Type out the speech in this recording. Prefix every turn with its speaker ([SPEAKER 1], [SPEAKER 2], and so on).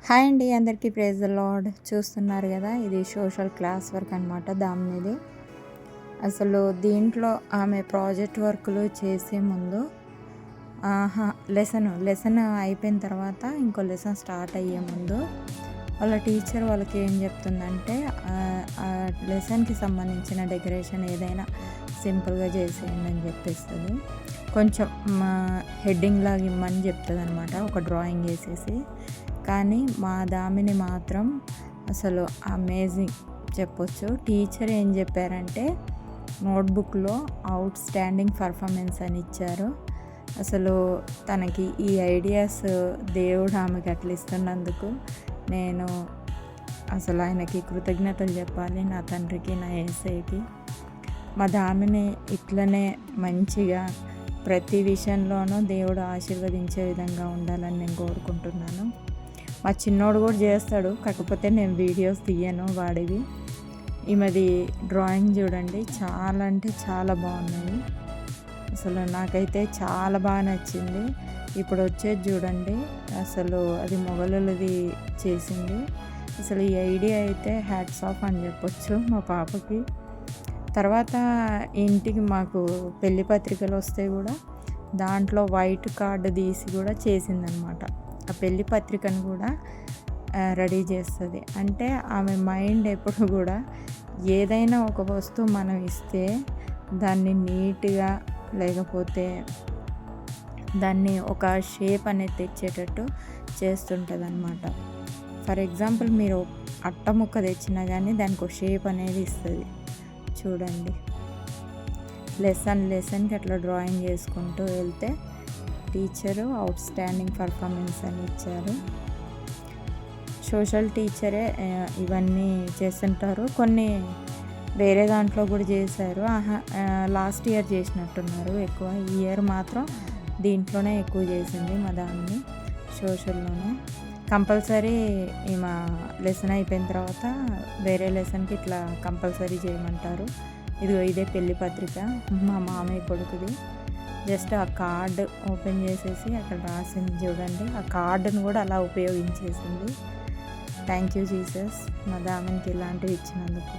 [SPEAKER 1] Hi అండి, అందరికీ praise the lord. చూస్తున్నారు కదా, ఇది సోషల్ క్లాస్ వర్క్ అనమాట. దానిది అసలు దీంట్లో ఆమె ప్రాజెక్ట్ వర్క్లు చేసే ముందు లెసన్ అయిపోయిన తర్వాత ఇంకో లెసన్ స్టార్ట్ అయ్యే ముందు వాళ్ళ టీచర్ వాళ్ళకి ఏం చెప్తుందంటే ఆ లెసన్కి సంబంధించిన డెకరేషన్ ఏదైనా సింపుల్గా చేసేయండి అని చెప్పేస్తుంది. కొంచెం హెడ్డింగ్ లాగా ఇమ్మని చెప్తుంది అనమాట, ఒక డ్రాయింగ్ వేసేసి. కానీ మా దామిని మాత్రం అసలు అమేజింగ్ చెప్పొచ్చు. టీచర్ ఏం చెప్పారంటే నోట్బుక్లో అవుట్ స్టాండింగ్ పర్ఫార్మెన్స్ అని ఇచ్చారు. అసలు తనకి ఈ ఐడియాస్ దేవుడు ఆమెకి అట్లా ఇస్తున్నందుకు నేను అసలు ఆయనకి కృతజ్ఞతలు చెప్పాలి, నా తండ్రికి, నా యేసయ్యకి. మా దామిని ఇట్లనే మంచిగా ప్రతి విషయంలోనూ దేవుడు ఆశీర్వదించే విధంగా ఉండాలని నేను కోరుకుంటున్నాను. మా చిన్నోడు కూడా చేస్తాడు, కాకపోతే నేను వీడియోస్ తీయను వాడివి. ఈమెది డ్రాయింగ్ చూడండి, చాలా అంటే చాలా బాగున్నాయి. అసలు నాకైతే చాలా బాగా నచ్చింది. ఇప్పుడు వచ్చేది చూడండి, అసలు అది మొగలుది చేసింది. అసలు ఈ ఐడియా అయితే హ్యాట్స్ ఆఫ్ అని చెప్పొచ్చు మా పాపకి. తర్వాత ఇంటికి మాకు పెళ్లి పత్రికలు వస్తే కూడా దాంట్లో వైట్ కార్డు తీసి కూడా చేసిందనమాట. ఆ పెళ్లి పత్రికను కూడా రెడీ చేస్తుంది. అంటే ఆమె మైండ్ ఎప్పుడు కూడా ఏదైనా ఒక వస్తువు మనం ఇస్తే దాన్ని నీట్గా, లేకపోతే దాన్ని ఒక షేప్ అనేది తెచ్చేటట్టు చేస్తుంటుంది అనమాట. ఫర్ ఎగ్జాంపుల్ మీరు అట్ట ముక్క తెచ్చినా కానీ దానికి ఒక షేప్ అనేది ఇస్తుంది. చూడండి, లెసన్కి అట్లా డ్రాయింగ్ చేసుకుంటూ వెళ్తే టీచరు అవుట్ స్టాండింగ్ పర్ఫార్మెన్స్ అని ఇచ్చారు. సోషల్ టీచరే ఇవన్నీ చేస్తుంటారు. కొన్ని వేరే దాంట్లో కూడా చేశారు. లాస్ట్ ఇయర్ చేసినట్టున్నారు ఎక్కువ. ఈ ఇయర్ మాత్రం దీంట్లోనే ఎక్కువ చేసింది మా దాన్ని, సోషల్లోనే. కంపల్సరీ మా లెసన్ అయిపోయిన తర్వాత వేరే లెసన్కి ఇట్లా కంపల్సరీ చేయమంటారు. ఇదే పెళ్లి పత్రిక మా మామయ్య కొడుకుది. జస్ట్ ఆ కార్డు ఓపెన్ చేసేసి అక్కడ రాసింది చూడండి, ఆ కార్డును కూడా అలా ఉపయోగించేసింది. థ్యాంక్ యూ జీసస్, మా దామన్కి ఇలాంటివి ఇచ్చినందుకు.